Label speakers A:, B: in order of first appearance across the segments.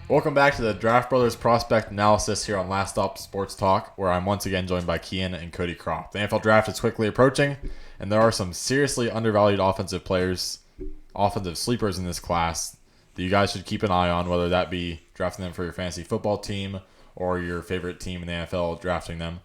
A: Welcome back to the Draft Brothers Prospect Analysis here on Last Stop Sports Talk, where I'm once again joined by Kian and Cody Croft. The NFL Draft is quickly approaching, and there are some seriously undervalued offensive players, offensive sleepers in this class that you guys should keep an eye on, whether that be drafting them for your fantasy football team or your favorite team in the NFL drafting them.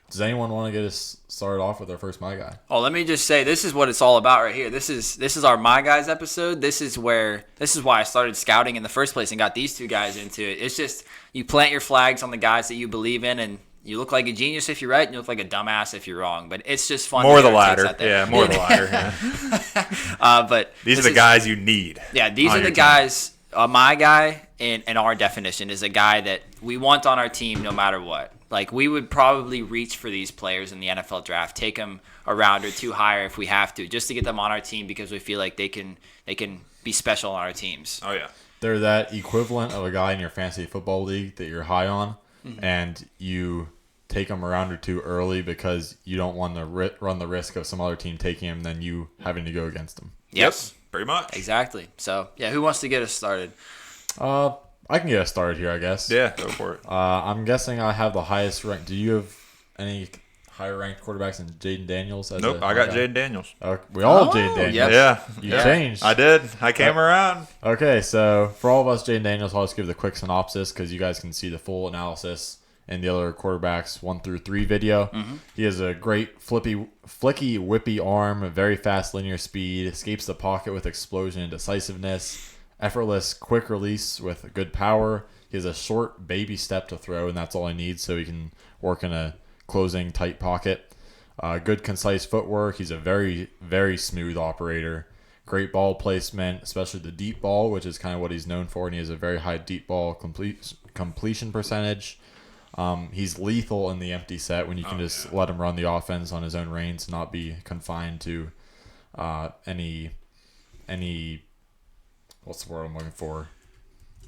A: Does anyone want to get us started off with our first My Guy?
B: Oh, let me just say, this is what it's all about right here. This is our My Guys episode. This is why I started scouting in the first place and got these two guys into it. It's just you plant your flags on the guys that you believe in, and you look like a genius if you're right, and you look like a dumbass if you're wrong. But it's just fun.
C: More the latter. Yeah, more the latter. Yeah.
B: But
C: these are the guys you need.
B: Yeah, these are the guys. My Guy, in our definition, is a guy that we want on our team no matter what. Like, we would probably reach for these players in the NFL draft, take them a round or two higher if we have to, just to get them on our team because we feel like they can be special on our teams.
C: Oh, yeah.
A: They're that equivalent of a guy in your fantasy football league that you're high on, and you take him a round or two early because you don't want to run the risk of some other team taking him than you having to go against him.
B: Yes,
C: pretty much.
B: Exactly. So, yeah, who wants to get us started?
A: I can get us started here, I guess.
C: Yeah, go for it.
A: I'm guessing I have the highest rank. Do you have any higher ranked quarterbacks than Jaden Daniels?
C: Nope, I got Jaden Daniels.
A: We all have Jaden Daniels.
B: Yep.
C: Yeah.
A: You changed.
C: I did. I came around.
A: Okay, so for all of us Jaden Daniels, I'll just give the quick synopsis because you guys can see the full analysis in the other quarterbacks 1 through 3 video. He has a great flicky, whippy arm, a very fast linear speed, escapes the pocket with explosion and decisiveness, effortless quick release with good power. He has a short baby step to throw, and that's all he needs so he can work in a closing tight pocket. Good concise footwork. He's a very, very smooth operator. Great ball placement, especially the deep ball, which is kind of what he's known for, and he has a very high deep ball completion percentage. He's lethal in the empty set when you can just let him run the offense on his own reins, not be confined to any what's the word I'm looking for?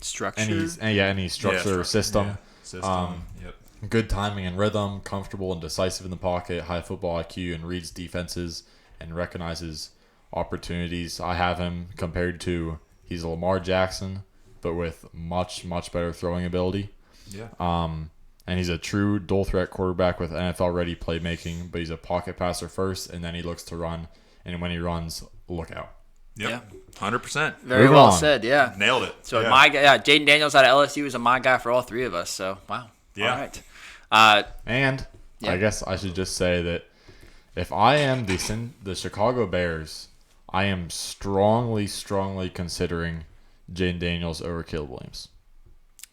B: Structure.
A: Any structure or system.
C: Yeah. System. Yep.
A: Good timing and rhythm, comfortable and decisive in the pocket, high football IQ, and reads defenses and recognizes opportunities. I have him compared to he's a Lamar Jackson, but with much, much better throwing ability.
C: Yeah.
A: And he's a true dual threat quarterback with NFL ready playmaking, but he's a pocket passer first, and then he looks to run. And when he runs, look out.
C: Yep.
B: Yeah.
C: 100%.
B: Very
A: Moving
B: well
A: on.
B: said, yeah.
C: Nailed it.
B: So
C: yeah.
B: My Guy, Jaden Daniels out of LSU is a My Guy for all three of us. So, wow.
C: Yeah.
B: All right.
A: And
B: Yeah.
A: I guess I should just say that if I am the Chicago Bears, I am strongly considering Jaden Daniels over Caleb Williams.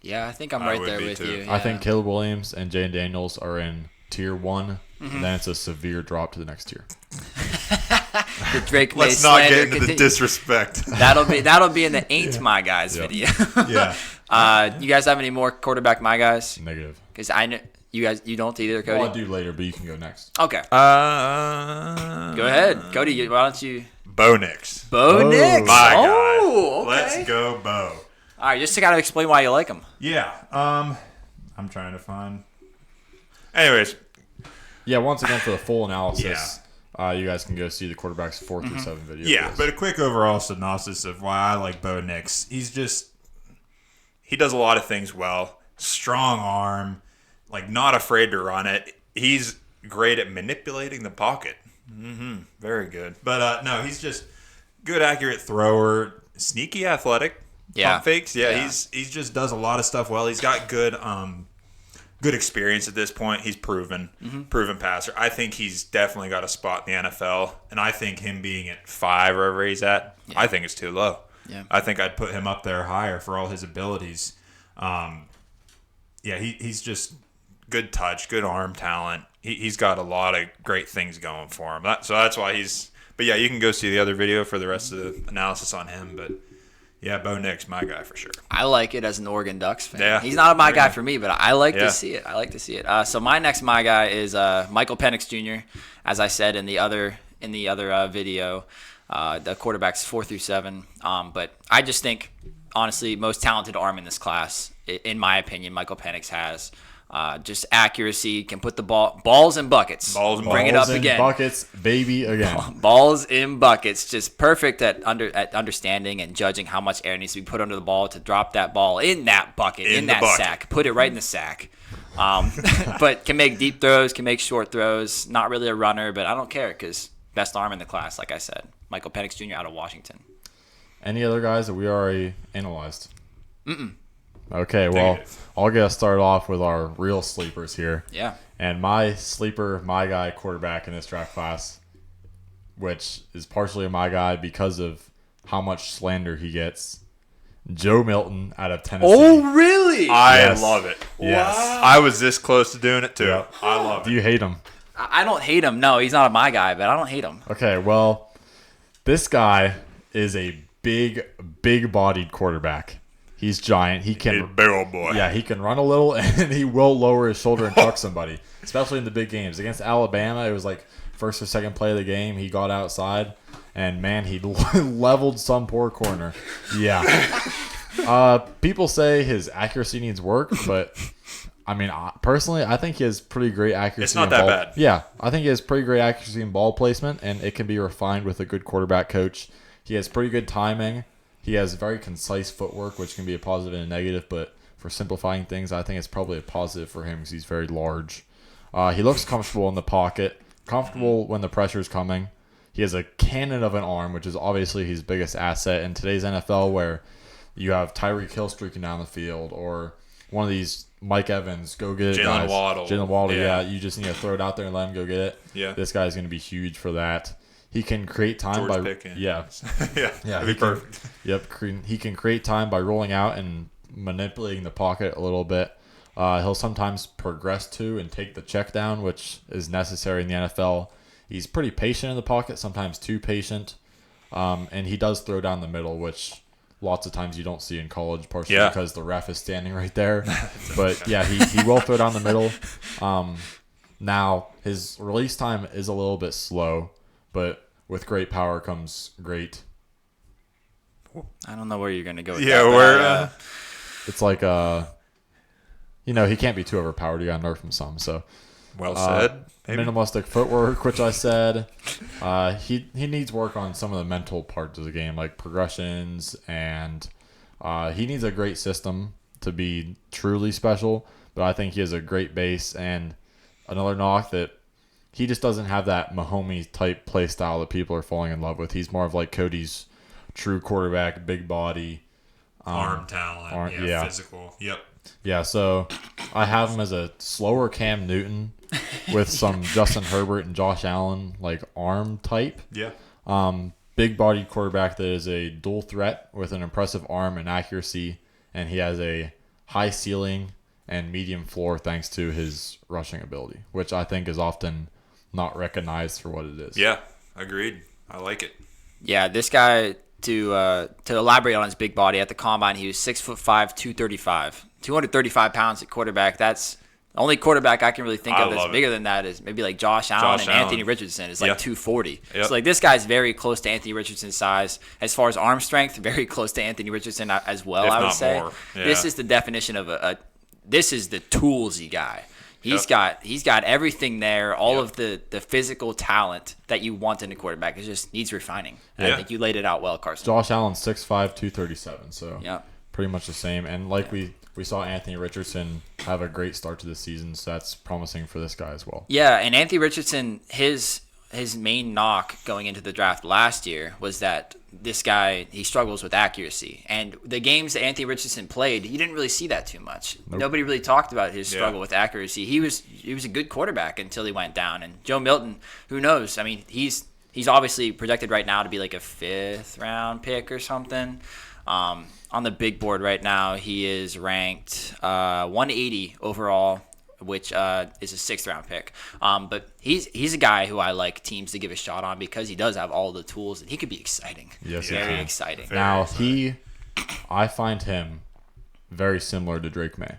B: Yeah, I think I'm
C: I
B: right
C: would
B: there
C: be
B: with
C: too.
B: you.
A: I think
B: yeah.
A: Caleb Williams and Jaden Daniels are in tier 1, and then it's a severe drop to the next tier.
B: The Drake May
C: Let's not
B: slander
C: get into the
B: continues.
C: disrespect.
B: That'll be in the Ain't My Guys
A: Yeah.
B: video.
C: yeah.
B: You guys have any more quarterback My Guys?
A: Negative.
B: Because I know you don't either, Cody.
A: Well, I'll do later, but you can go next.
B: Okay,
C: Go
B: go ahead, Cody. Why don't you?
C: Bo Nix.
B: Bo
A: Oh.
B: Nix.
C: My
B: Oh,
C: guy.
B: okay.
C: Let's go, Bo.
B: All right, just to kind of explain why you like him.
C: Yeah. I'm trying to find. Anyways,
A: Yeah, once again, for the full analysis, you guys can go see the quarterbacks 4 through 7 video.
C: yeah,
A: for this.
C: but a quick overall synopsis of why I like Bo Nix. He does a lot of things well. Strong arm, like not afraid to run it. He's great at manipulating the pocket. Very good. But no, he's just good, accurate thrower, sneaky athletic.
B: Yeah.
C: Pump fakes. Yeah,
B: Yeah.
C: he's just does a lot of stuff well. He's got good experience at this point. He's proven passer. I think he's definitely got a spot in the NFL, and I think him being at 5 wherever he's at, I think it's too low.
B: Yeah.
C: I think I'd put him up there higher for all his abilities. He's just good touch, good arm talent. He's got a lot of great things going for him. So that's why he's. But yeah, you can go see the other video for the rest of the analysis on him. But yeah, Bo Nix, my guy for sure.
B: I like it as an Oregon Ducks fan.
C: Yeah.
B: He's not a My
C: There you
B: Guy
C: go.
B: for me, but I like
C: Yeah.
B: to see it. I like to see it. So my next My Guy is Michael Penix Jr. As I said in the other video, the quarterbacks 4 through 7. But I just think, honestly, most talented arm in this class, in my opinion, Michael Penix has. Just accuracy, can put the balls in buckets. Bring it up
A: in
B: again.
A: Buckets, baby, again.
B: Balls in buckets. Just perfect at understanding and judging how much air needs to be put under the ball to drop that ball in that bucket, in that sack. Put it right in the sack. But can make deep throws, can make short throws. Not really a runner, but I don't care because best arm in the class, like I said. Michael Penix Jr. out of Washington.
A: Any other guys that we already analyzed? Okay, well, I'll get us started off with our real sleepers here.
B: Yeah.
A: And my sleeper, my guy quarterback in this draft class, which is partially my guy because of how much slander he gets, Joe Milton out of Tennessee.
B: Oh, really?
C: I love it.
A: Yes.
B: Wow.
C: I was this close to doing it too.
A: Yep.
C: I love
A: Do
C: it.
A: you hate him?
B: I don't hate him. No, he's not my guy, but I don't hate him.
A: Okay, well, this guy is a big-bodied quarterback. He's giant. He
C: He's a
A: can,
C: big old boy.
A: yeah, he can run a little, and he will lower his shoulder and truck somebody, especially in the big games. Against Alabama, it was like first or second play of the game. He got outside, and man, he leveled some poor corner. Yeah. People say his accuracy needs work, but I mean, personally, I think he has pretty great accuracy.
C: It's not
A: in
C: that
A: ball.
C: bad.
A: Yeah, I think he has pretty great accuracy in ball placement, and it can be refined with a good quarterback coach. He has pretty good timing. He has very concise footwork, which can be a positive and a negative, but for simplifying things, I think it's probably a positive for him because he's very large. He looks comfortable in the pocket, comfortable when the pressure is coming. He has a cannon of an arm, which is obviously his biggest asset in today's NFL, where you have Tyreek Hill streaking down the field, or one of these Mike Evans, go get it, guys. Jalen Waddle, yeah. You just need to throw it out there and let him go get it.
C: Yeah.
A: This guy's going to be huge for that. He can create time
C: George
A: by
C: Pickens.
A: yeah.
C: Yeah.
A: Yeah,
C: That'd be perfect.
A: He can create time by rolling out and manipulating the pocket a little bit. He'll sometimes progress to and take the check down, which is necessary in the NFL. He's pretty patient in the pocket, sometimes too patient. And he does throw down the middle, which lots of times you don't see in college, partially because the ref is standing right there. But yeah, he will throw down the middle. Now, his release time is a little bit slow, but with great power comes great.
B: I don't know where you're going to go with
C: Yeah,
B: that.
C: where
A: It's like, he can't be too overpowered. You got to nerf him some. So,
C: well said. Maybe.
A: minimalistic footwork, which I said. He needs work on some of the mental parts of the game, like progressions, and he needs a great system to be truly special. But I think he has a great base, and another knock that he just doesn't have that Mahomes type play style that people are falling in love with. He's more of like Cody's true quarterback, big body,
C: Arm talent. Physical. Yep.
A: Yeah, so I have him as a slower Cam Newton with some Justin Herbert and Josh Allen like arm type.
C: Yeah.
A: Big bodied quarterback that is a dual threat with an impressive arm and accuracy, and he has a high ceiling and medium floor thanks to his rushing ability, which I think is often not recognized for what it is.
C: Yeah. Agreed. I like it.
B: Yeah, this guy, to elaborate on his big body, at the combine, he was 6'5", 235. 235 pounds at quarterback. That's the only quarterback I can really think of that's bigger than that is maybe like Josh Allen and Anthony Richardson is like 240.
C: Yep.
B: So like this guy's very close to Anthony Richardson's size. As far as arm strength, very close to Anthony Richardson as well,
C: If
B: I would
C: not
B: say.
C: more. Yeah.
B: This is the definition of this is the toolsy guy. He's got everything there, all of the physical talent that you want in a quarterback. It just needs refining. And I think you laid it out well, Carson.
A: Josh Allen 6'5", 237, so pretty much the same. And like we saw Anthony Richardson have a great start to the season, so that's promising for this guy as well.
B: Yeah, and Anthony Richardson, his main knock going into the draft last year was that this guy, he struggles with accuracy. And the games that Anthony Richardson played, you didn't really see that too much.
A: Nope.
B: Nobody really talked about his struggle with accuracy. He was a good quarterback until he went down. And Joe Milton, who knows? I mean, he's obviously projected right now to be like a 5th round pick or something. On the big board right now, he is ranked 180 overall, which is a 6th round pick. But he's a guy who I like teams to give a shot on because he does have all the tools and he could be exciting.
A: Yes,
B: very exciting.
A: Now I find him very similar to Drake May.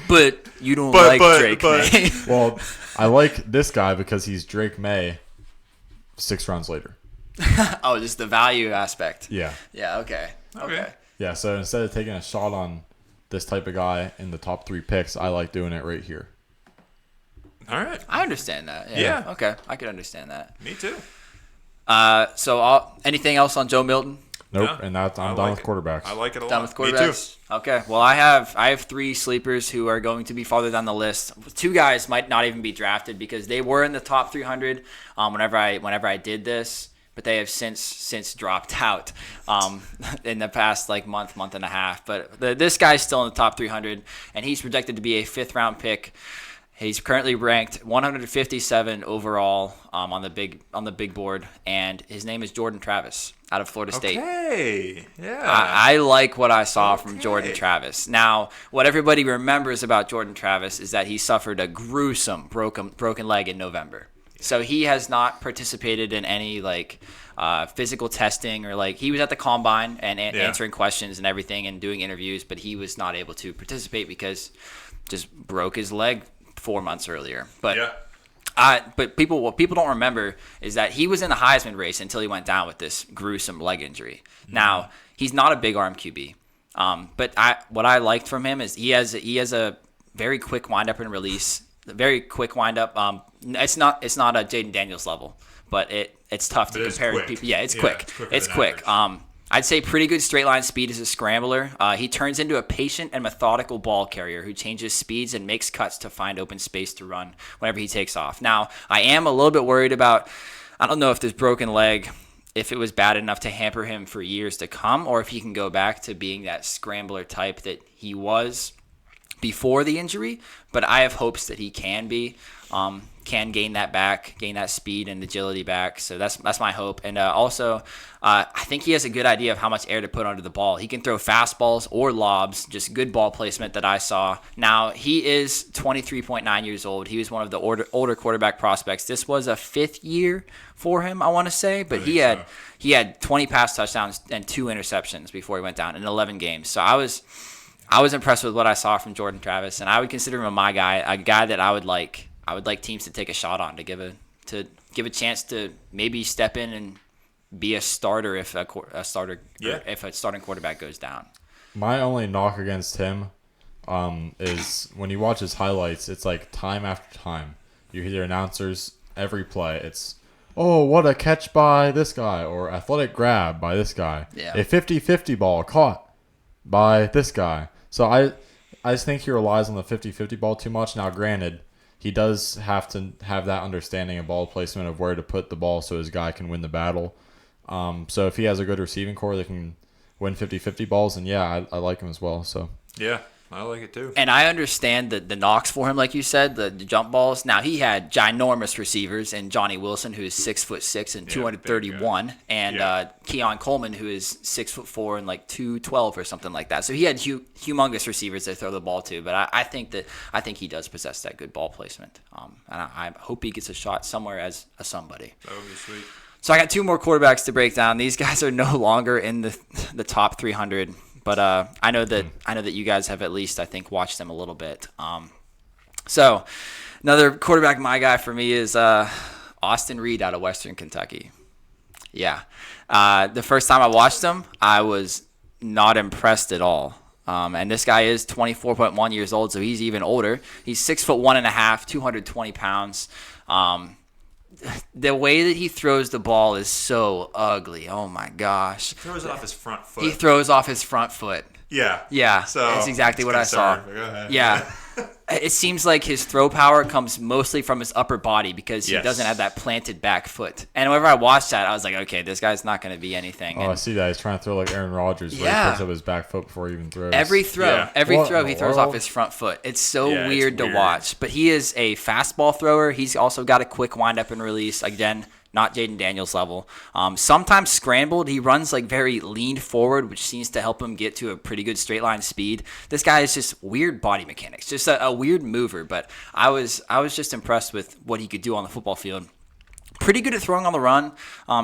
B: But you don't like Drake May.
A: Well, I like this guy because he's Drake May 6 rounds later.
B: Oh, just the value aspect.
A: Yeah.
B: Yeah, okay.
C: Okay.
A: Yeah, so instead of taking a shot on this type of guy in the top 3 picks, I like doing it right here.
C: All right.
B: I understand that.
C: Yeah.
B: Okay, I can understand that.
C: Me too.
B: Anything else on Joe Milton?
A: Nope,
C: No,
A: and that's I'm
C: I
A: done
C: like
A: with quarterbacks.
C: I like it a
B: Done
C: lot.
B: with
C: Me too.
B: quarterbacks? Okay. Well, I have 3 sleepers who are going to be farther down the list. 2 guys might not even be drafted because they were in the top 300 whenever I did this, but they have since dropped out in the past month and a half. But this guy's still in the top 300, and he's projected to be a 5th round pick. He's currently ranked 157 overall on the big board, and his name is Jordan Travis out of Florida State.
C: Okay. Yeah.
B: I like what I saw from Jordan Travis. Now, what everybody remembers about Jordan Travis is that he suffered a gruesome broken leg in November. So he has not participated in any physical testing or he was at the combine and answering questions and everything and doing interviews, but he was not able to participate because just broke his leg 4 months earlier. But what people don't remember is that he was in the Heisman race until he went down with this gruesome leg injury. Mm-hmm. Now, he's not a big arm QB. But what I liked from him is he has a very quick windup and release, very quick windup. It's not a Jaden Daniels level, but it's tough to compare to people. Yeah, it's quick. It's quick. I'd say pretty good straight line speed as a scrambler. He turns into a patient and methodical ball carrier who changes speeds and makes cuts to find open space to run whenever he takes off. Now, I am a little bit worried about, I don't know if this broken leg, if it was bad enough to hamper him for years to come, or if he can go back to being that scrambler type that he was before the injury. But I have hopes that he can be. Can gain that speed and agility back. So that's my hope. And also, I think he has a good idea of how much air to put under the ball. He can throw fastballs or lobs, just good ball placement that I saw. Now, he is 23.9 years old. He was one of the older quarterback prospects. This was a 5th year for him, I want to say. But he had 20 pass touchdowns and 2 interceptions before he went down in 11 games. So I was impressed with what I saw from Jordan Travis, and I would consider him my guy, a guy that I would like teams to take a shot on to give a chance to maybe step in and be a starter if a starting quarterback goes down.
A: My only knock against him is when you watch his highlights, it's like time after time. You hear the announcers every play. It's, oh, what a catch by this guy, or athletic grab by this guy.
B: Yeah.
A: A 50-50 ball caught by this guy. So I just think he relies on the 50-50 ball too much. Now, granted, he does have to have that understanding of ball placement of where to put the ball so his guy can win the battle. So if he has a good receiving core that can win 50-50 balls, then yeah, I like him as well. So
C: yeah, I like it too.
B: And I understand the knocks for him, like you said, the jump balls. Now, he had ginormous receivers in Johnny Wilson, who is 6'6" and 231, and Keon Coleman, who is 6'4" and 212 or something like that. So he had humongous receivers to throw the ball to. But I think he does possess that good ball placement, and I hope he gets a shot somewhere as a somebody.
C: That would be sweet.
B: So I got 2 more quarterbacks to break down. These guys are no longer in the top 300. But I know that you guys have at least, I think, watched them a little bit. So another quarterback, my guy for me is Austin Reed out of Western Kentucky. Yeah. The first time I watched him, I was not impressed at all. And this guy is 24.1 years old, so he's even older. He's 6'1.5", 220 pounds. The way that he throws the ball is so ugly. Oh my gosh.
C: He throws it off his front foot.
B: He throws off his front foot.
C: Yeah.
B: Yeah.
C: So
B: that's exactly what I saw.
C: Go ahead.
B: Yeah. It seems like his throw power comes mostly from his upper body because he doesn't have that planted back foot. And whenever I watched that, I was like, okay, this guy's not going to be anything.
A: I see that. He's trying to throw like Aaron Rodgers where he picks up his back foot before he even throws.
B: Every throw he throws off his front foot. It's so weird to watch. But he is a fastball thrower. He's also got a quick windup and release. Again, not Jaden Daniels level. Sometimes scrambled. He runs very lean forward, which seems to help him get to a pretty good straight line speed. This guy is just weird body mechanics, just a weird mover. But I was just impressed with what he could do on the football field. Pretty good at throwing on the run,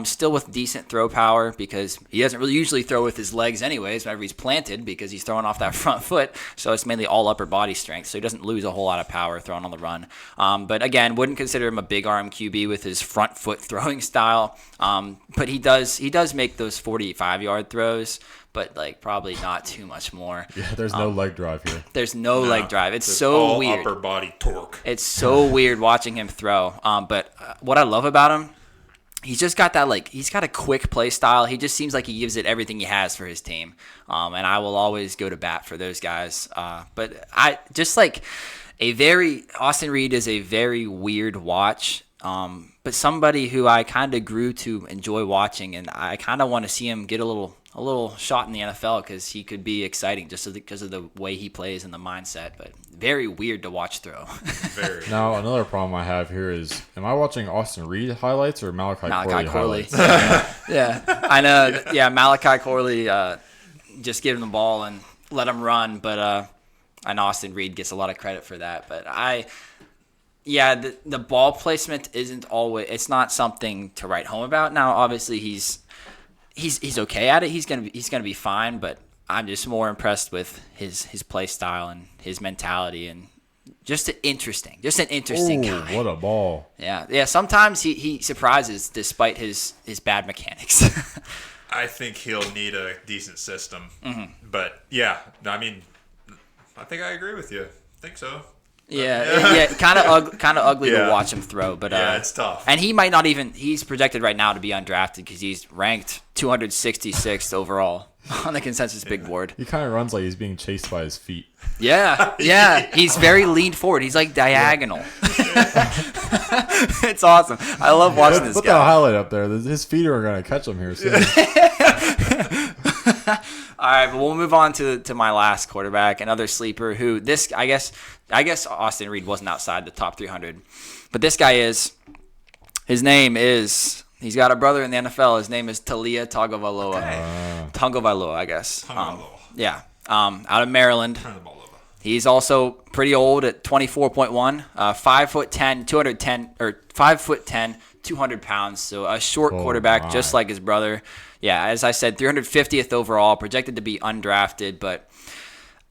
B: still with decent throw power because he doesn't really usually throw with his legs anyways whenever he's planted because he's throwing off that front foot. So it's mainly all upper body strength. So he doesn't lose a whole lot of power throwing on the run. But again, wouldn't consider him a big arm QB with his front foot throwing style. But he does make those 45-yard throws. but like probably not too much more.
A: Yeah, there's no leg drive here.
B: There's no leg drive. It's
C: Just
B: so
C: all
B: weird.
C: upper body torque.
B: It's so weird watching him throw. But what I love about him, he's just got that, like, he's got a quick play style. He just seems like he gives it everything he has for his team. And I will always go to bat for those guys. But I just like Austin Reed is a very weird watch. But somebody who I kind of grew to enjoy watching, and I kind of want to see him get a little shot in the NFL because he could be exciting just because of the way he plays and the mindset. But very weird to watch throw.
C: Very.
A: Now, another problem I have here is, am I watching Austin Reed highlights or Malachi Corley highlights?
B: Yeah, I know. Yeah, Malachi Corley just give him the ball and let him run, but and Austin Reed gets a lot of credit for that. But the ball placement isn't always. It's not something to write home about. Now, obviously, he's okay at it. He's gonna be fine. But I'm just more impressed with his play style and his mentality, and just an interesting guy.
A: What a ball!
B: Yeah. Sometimes he surprises despite his bad mechanics.
C: I think he'll need a decent system.
B: Mm-hmm.
C: But yeah, I mean, I think I agree with you. I think so.
B: Yeah, kind of ugly
C: Yeah.
B: to watch him throw, but
C: Yeah, it's tough.
B: And he might not even. He's projected right now to be undrafted because he's ranked 266th overall on the consensus big board.
A: He kind of runs like he's being chased by his feet.
B: Yeah. He's very leaned forward. He's like diagonal. It's awesome. I love watching this
A: Put the
B: guy.
A: highlight up there. His feet are going to catch him here soon.
B: All right, but we'll move on to my last quarterback, another sleeper who I guess Austin Reed wasn't outside the top 300. But this guy is. His name is. He's got a brother in the NFL. His name is Talia Tagovailoa.
C: Okay.
B: Tagovailoa, I guess.
C: Tagovailoa.
B: Yeah. Out of Maryland.
C: Turn the ball over.
B: He's also pretty old at 24.1, 5'10", 210 or 5'10", 200 pounds. So a short quarterback, just like his brother. Yeah, as I said, 350th overall, projected to be undrafted. But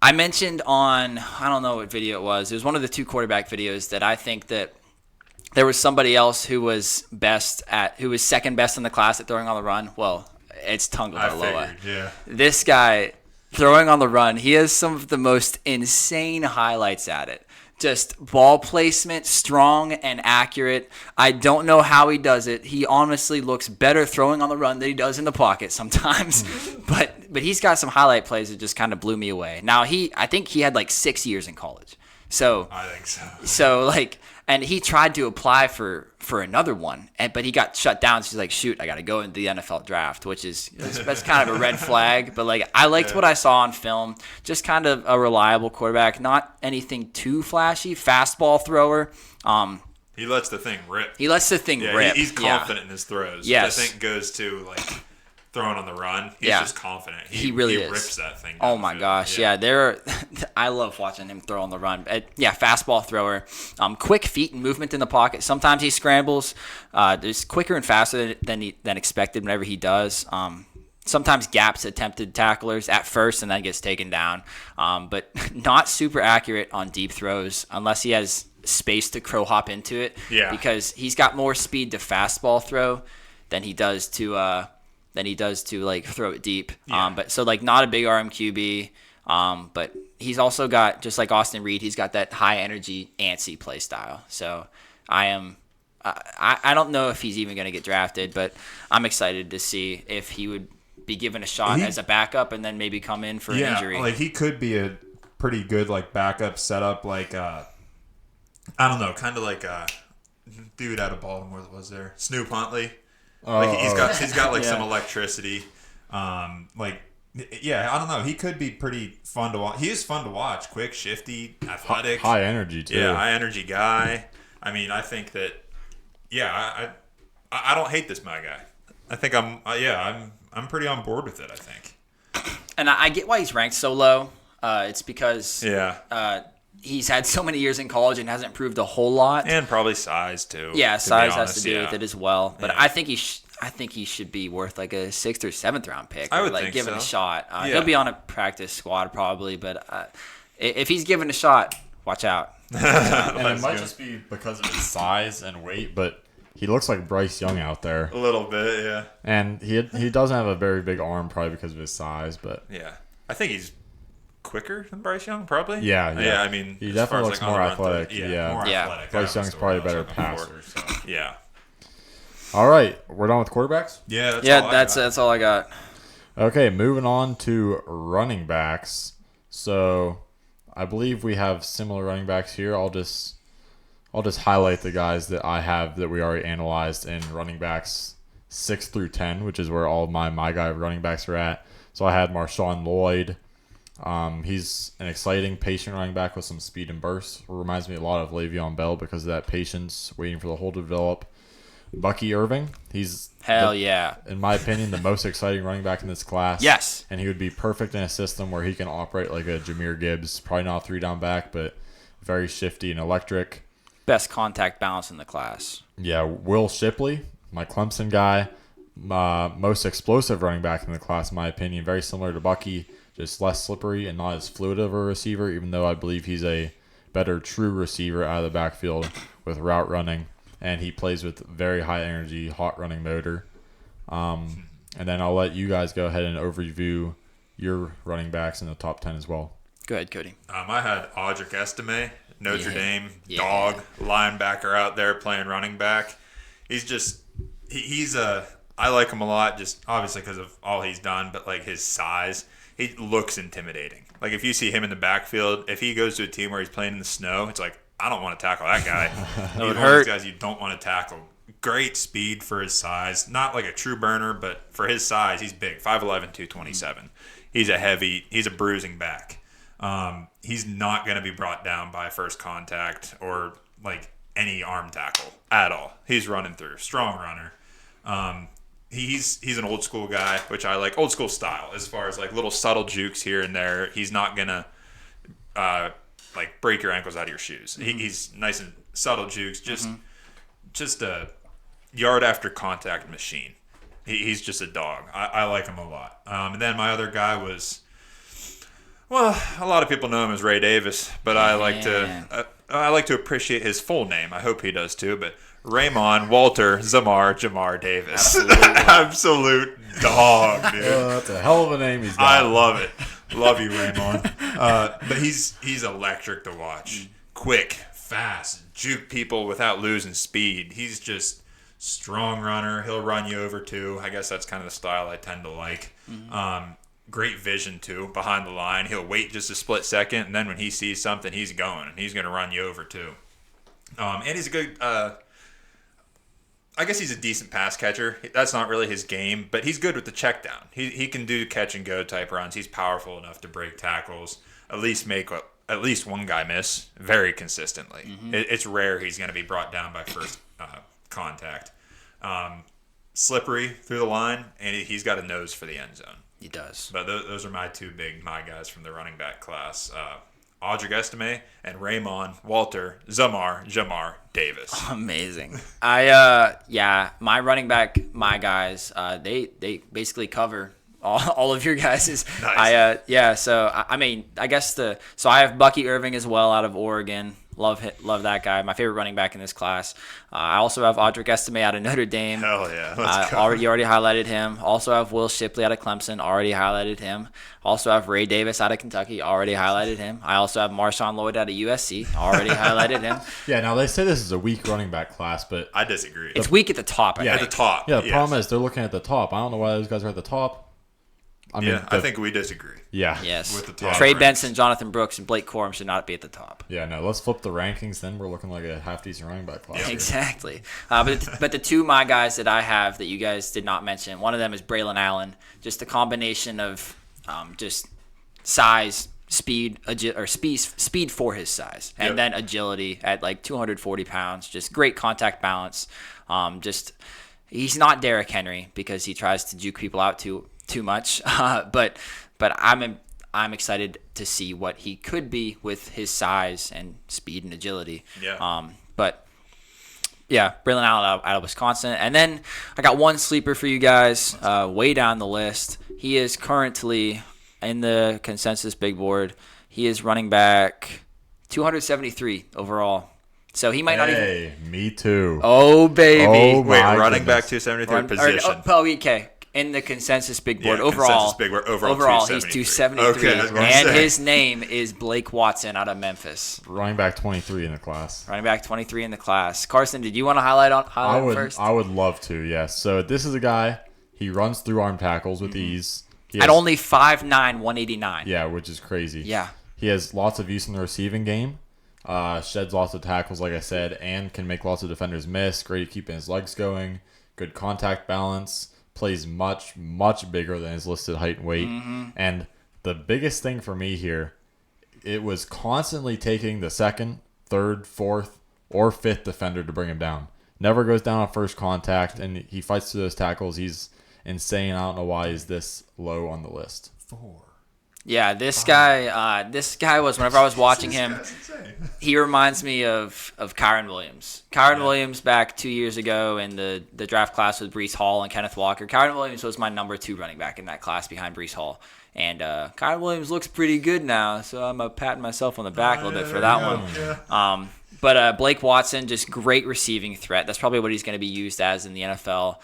B: I mentioned on, I don't know what video it was one of the two quarterback videos that I think that there was somebody else who was second best in the class at throwing on the run. Well, it's Tagovailoa.
C: Yeah.
B: This guy throwing on the run, he has some of the most insane highlights at it. Just ball placement, strong and accurate. I don't know how he does it. He honestly looks better throwing on the run than he does in the pocket sometimes. but he's got some highlight plays that just kind of blew me away. Now, I think he had like 6 years in college. So
C: I think so.
B: So like, and he tried to apply for another one, but he got shut down. So he's like, shoot, I got to go into the NFL draft, that's kind of a red flag. But like, I liked what I saw on film. Just kind of a reliable quarterback, not anything too flashy. Fastball thrower.
C: He lets the thing rip.
B: Rip.
C: He's confident in his throws.
B: Yes.
C: I think goes to like throwing on the run. He's just confident.
B: He really
C: he
B: is.
C: rips that thing.
B: Oh my gosh, yeah. I love watching him throw on the run. Fastball thrower, quick feet and movement in the pocket. Sometimes he scrambles, just quicker and faster than expected whenever he does. Sometimes gaps attempted tacklers at first and then gets taken down, but not super accurate on deep throws unless he has space to crow hop into it.
C: Yeah,
B: because he's got more speed to fastball throw than he does to like throw it deep.
C: Yeah.
B: But so like not a big arm QB. But he's also got, just like Austin Reed, he's got that high energy, antsy play style. So I don't know if he's even going to get drafted, but I'm excited to see if he would be given a shot as a backup and then maybe come in for an injury.
D: Like he could be a pretty good like backup setup, like I don't know, kind of like
C: dude out of Baltimore that was there, Snoop Huntley. He's got like some electricity.
D: I don't know. He could be pretty fun to watch. He is fun to watch. Quick, shifty, athletic,
A: high energy too.
C: Yeah, high energy guy. I mean, I think that. Yeah, I don't hate this my guy. I think I'm pretty on board with it. I think.
B: And I get why he's ranked so low. It's because he's had so many years in college and hasn't improved a whole lot.
C: And probably size too.
B: Yeah,
C: to
B: size
C: be honest,
B: has to do with it as well. But I think he should be worth like a 6th or 7th round pick.
C: I would
B: like
C: think
B: given
C: so.
B: a shot. He'll be on a practice squad probably, but if he's given a shot, watch out.
A: And it might just be because of his size and weight, but he looks like Bryce Young out there,
C: A little bit, yeah.
A: and he doesn't have a very big arm, probably because of his size, but
C: Yeah. I think he's quicker than Bryce Young, probably.
A: Yeah.
C: Yeah, I mean,
A: He
C: as far
A: definitely
C: as,
A: looks
C: on
A: more
C: the run
A: athletic,
C: through-
A: yeah.
C: more
B: Yeah.
C: athletic.
A: Bryce
C: That was
A: Young's
C: the
A: probably a
C: word I
A: better
C: was looking
A: passer.
C: for.
A: So.
C: Yeah.
A: All right, we're done with quarterbacks.
C: Yeah, that's
B: Yeah,
C: all I
B: that's
C: got.
B: that's all I got.
A: Okay, moving on to running backs. So, I believe we have similar running backs here. I'll just highlight the guys that I have that we already analyzed in running backs 6 through 10, which is where all of my guy running backs are at. So I had Marshawn Lloyd. He's an exciting, patient running back with some speed and burst. Reminds me a lot of Le'Veon Bell because of that patience, waiting for the hole to develop. Bucky Irving. He's
B: Hell
A: the-
B: yeah.
A: in my opinion, the most exciting running back in this class.
B: Yes.
A: And he would be perfect in a system where he can operate like a Jahmyr Gibbs. Probably not a 3-down back, but very shifty and electric.
B: Best contact balance in the class.
A: Yeah, Will Shipley, my Clemson guy. Most explosive running back in the class, in my opinion. Very similar to Bucky, just less slippery and not as fluid of a receiver, even though I believe he's a better true receiver out of the backfield with route running. And he plays with very high energy, hot running motor. And then I'll let you guys go ahead and overview your running backs in the top 10 as well.
B: Go ahead, Cody.
C: I had Audric Estime, Notre
B: Yeah.
C: Dame
B: Yeah.
C: dog linebacker out there playing running back. He's just he's I like him a lot, just obviously because of all he's done, but like his size, he looks intimidating. Like if you see him in the backfield, if he goes to a team where he's playing in the snow, it's like I don't want to tackle that guy. He's
B: would
C: one
B: hurt.
C: of those guys you don't want to tackle. Great speed for his size, not like a true burner, but for his size, he's big, 5'11", 227. He's a bruising back. He's not going to be brought down by first contact or like any arm tackle at all. He's running through, strong runner. He's an old school guy, which I like, old school style as far as like little subtle jukes here and there. He's not gonna like break your ankles out of your shoes. He's nice and subtle jukes, just a yard after contact machine. He's just a dog. I like him a lot. And then my other guy was, well, a lot of people know him as Ray Davis, but I like to appreciate his full name. I hope he does too. But Raymond Walter Jamar Davis, absolute dog, dude.
A: That's a hell of a name he's got.
C: I love it. Love you, Raymond. But he's electric to watch. Quick, fast, juke people without losing speed. He's just strong runner. He'll run you over too. I guess that's kind of the style I tend to like. Great vision too behind the line. He'll wait just a split second, and then when he sees something, he's going. He's going to run you over too. And he's a good. I guess he's a decent pass catcher. That's not really his game, but he's good with the check down. He can do catch and go type runs. He's powerful enough to break tackles, at least make at least one guy miss very consistently. It's rare he's going to be brought down by first contact. Slippery through the line, and he's got a nose for the end zone.
B: He does.
C: But those are my guys from the running back class. Audric Estime and Raymond Walter Jamar Davis.
B: Amazing. My running back, my guys, they basically cover all of your guys'.
C: Nice.
B: So I guess I have Bucky Irving as well out of Oregon. Love that guy. My favorite running back in this class. I also have Audric Estime out of Notre Dame.
C: Hell yeah. Let's go.
B: Already highlighted him. Also have Will Shipley out of Clemson. Already highlighted him. Also have Ray Davis out of Kentucky. Already highlighted him. I also have Marshawn Lloyd out of USC. Already highlighted him.
A: Yeah, now they say this is a weak running back class, but
C: I disagree.
B: It's weak at the top. I
C: at
B: think.
C: the top.
A: yeah, the
C: yes.
A: problem is they're looking at the top. I don't know why those guys are at the top. I mean,
C: I think we disagree.
A: yeah.
B: Yes.
C: With the top
B: Trey
C: ranks.
B: Benson, Jonathan Brooks, and Blake Corum should not be at the top.
A: Yeah, no, let's flip the rankings. Then we're looking like a half decent running back class. here.
B: Exactly. But the two my guys that I have that you guys did not mention, one of them is Braylon Allen. Just a combination of just size, speed, speed for his size, and
C: Yep.
B: then agility at like 240 pounds. Just great contact balance. He's not Derrick Henry because he tries to juke people out too much. But I'm excited to see what he could be with his size and speed and agility.
C: Yeah.
B: But yeah, Braylon Allen out of Wisconsin. And then I got one sleeper for you guys, way down the list. He is currently in the consensus big board. He is running back 273 overall. So he might not even.
A: Hey, me too.
B: Oh baby.
A: Oh,
C: Wait,
A: my
C: running back
A: goodness.
C: 273 position.
B: Okay. In the consensus big board
C: Yeah,
B: overall,
C: consensus big board, overall
B: he's
C: 273.
B: 273,
C: Okay, I was gonna
B: and
C: say.
B: his name is Blake Watson out of Memphis,
A: Running back 23 in the class.
B: running back 23 in the class. Carson, did you want to highlight him first?
A: I would love to, yes. So this is a guy, he runs through arm tackles with ease. He
B: At
A: has-
B: only 5'9", 189.
A: Yeah, which is crazy.
B: Yeah.
A: He has lots of use in the receiving game. Sheds lots of tackles, like I said, and can make lots of defenders miss. Great at keeping his legs going. Good contact balance. Plays much, much bigger than his listed height and weight. And the biggest thing for me here, it was constantly taking the second, third, fourth, or fifth defender to bring him down. Never goes down on first contact, and he fights through those tackles. He's insane. I don't know why he's this low on the list.
D: 4.
B: Yeah, this guy was, whenever I was watching him,
D: That's insane.
B: he reminds me of Kyron Williams. Kyron Williams back 2 years ago in the draft class with Breece Hall and Kenneth Walker. Kyron Williams was my number 2 running back in that class behind Breece Hall. And Kyron Williams looks pretty good now, so I'm patting myself on the back a little bit for that one.
D: Yeah.
B: But Blake Watson, just great receiving threat. That's probably what he's going to be used as in the NFL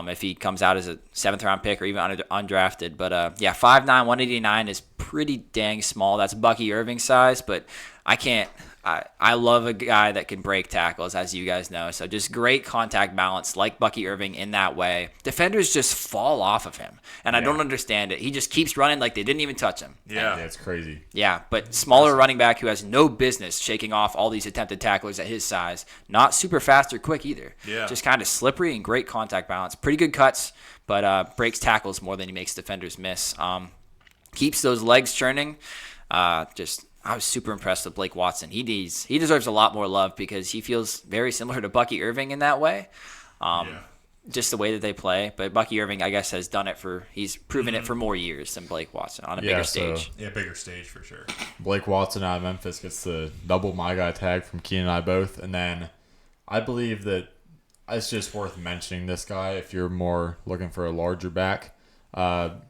B: if he comes out as a 7th-round pick or even undrafted. But, 5'9", 189 is pretty dang small. That's Bucky Irving size, but I love a guy that can break tackles, as you guys know. So just great contact balance like Bucky Irving in that way. Defenders just fall off of him, and I don't understand it. He just keeps running like they didn't even touch him.
C: Yeah.
A: Yeah, it's crazy.
B: Yeah, but smaller running back who has no business shaking off all these attempted tacklers at his size. Not super fast or quick either.
C: Yeah.
B: Just kind of slippery and great contact balance. Pretty good cuts, but breaks tackles more than he makes defenders miss. Keeps those legs churning. I was super impressed with Blake Watson. He deserves a lot more love because he feels very similar to Bucky Irving in that way. Just the way that they play. But Bucky Irving, I guess, he's proven it for more years than Blake Watson on a bigger stage.
D: Yeah, bigger stage for sure.
A: Blake Watson out of Memphis gets the double my guy tag from Keenan and I both. And then I believe that it's just worth mentioning this guy if you're more looking for a larger back.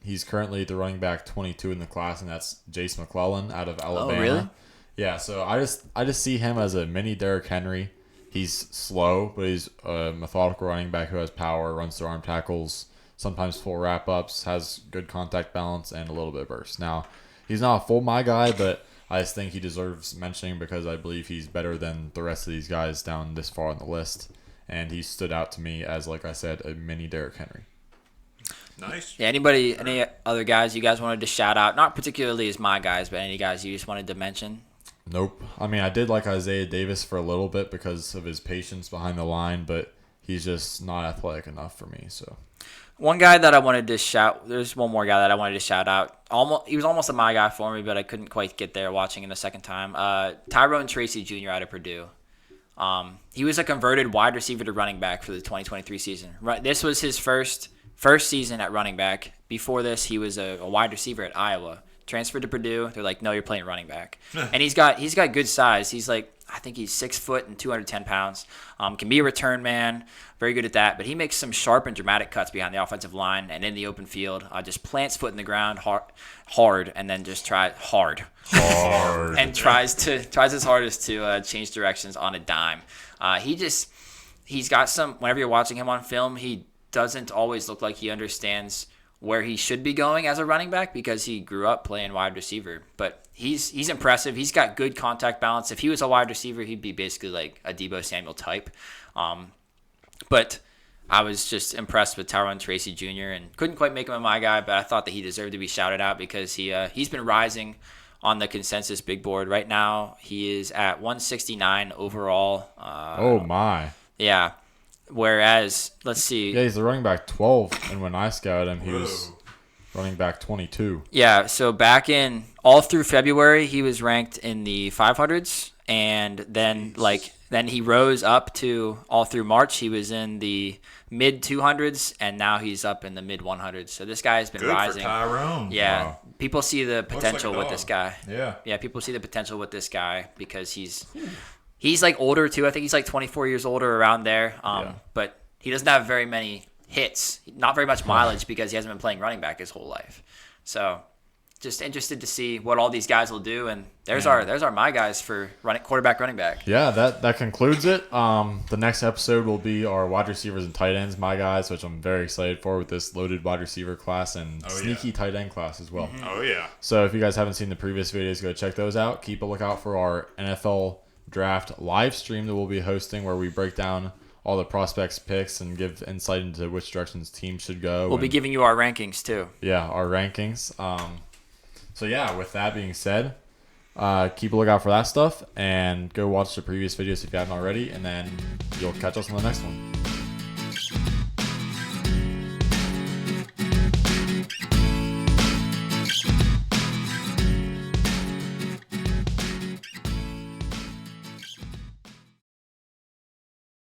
A: He's currently the running back 22 in the class, and that's Jace McClellan out of Alabama.
B: Oh, really?
A: Yeah, so I just see him as a mini Derrick Henry. He's slow, but he's a methodical running back who has power, runs through arm tackles, sometimes full wrap-ups, has good contact balance, and a little bit of burst. Now, he's not a full my guy, but I just think he deserves mentioning because I believe he's better than the rest of these guys down this far on the list. And he stood out to me as, like I said, a mini Derrick Henry.
C: Nice.
B: Yeah, any other guys you guys wanted to shout out? Not particularly as my guys, but any guys you just wanted to mention?
A: Nope. I mean, I did like Isaiah Davis for a little bit because of his patience behind the line, but he's just not athletic enough for me. So
B: One guy that I wanted to shout, there's one more guy that I wanted to shout out. He was almost a my guy for me, but I couldn't quite get there watching him the second time. Tyrone Tracy Jr. out of Purdue. He was a converted wide receiver to running back for the 2023 season. This was his first season at running back. Before this, he was a wide receiver at Iowa. Transferred to Purdue. They're like, no, you're playing running back. And he's got good size. He's like, I think he's 6 foot and 210 pounds. Can be a return man. Very good at that. But he makes some sharp and dramatic cuts behind the offensive line and in the open field. Just plants foot in the ground hard, and then just tries hard. And tries his hardest to change directions on a dime. He's got some. Whenever you're watching him on film, he doesn't always look like he understands where he should be going as a running back because he grew up playing wide receiver. But he's impressive. He's got good contact balance. If he was a wide receiver, he'd be basically like a Deebo Samuel type. But I was just impressed with Tyrone Tracy Jr. and couldn't quite make him a my guy, but I thought that he deserved to be shouted out because he's been rising on the consensus big board. Right now, he is at 169 overall.
A: oh my.
B: Yeah. Whereas, let's see.
A: Yeah, he's the running back 12, and when I scouted him, he was running back 22.
B: Yeah, so back in all through February, he was ranked in the 500s, and then he rose up to all through March. He was in the mid 200s, and now he's up in the mid 100s. So this guy has been
D: Good
B: rising.
D: for Tyrone.
B: Yeah,
A: Wow.
B: people see the
D: like
B: potential
D: a
B: with
D: dog.
B: this guy.
D: Yeah.
B: People see the potential with this guy because he's like older too. I think he's like 24 years older around there. But he doesn't have very many hits, not very much mileage because he hasn't been playing running back his whole life. So just interested to see what all these guys will do. And there's our my guys for quarterback, running back.
A: Yeah, that concludes it. The next episode will be our wide receivers and tight ends, my guys, which I'm very excited for with this loaded wide receiver class and sneaky tight end class as well.
C: Oh yeah.
A: So if you guys haven't seen the previous videos, go check those out. Keep a lookout for our NFL draft live stream that we'll be hosting, where we break down all the prospects picks and give insight into which directions teams should go.
B: We'll be giving you our rankings too.
A: Yeah, our rankings. So yeah, with that being said, keep a lookout for that stuff and go watch the previous videos if you haven't already, and then you'll catch us on the next one.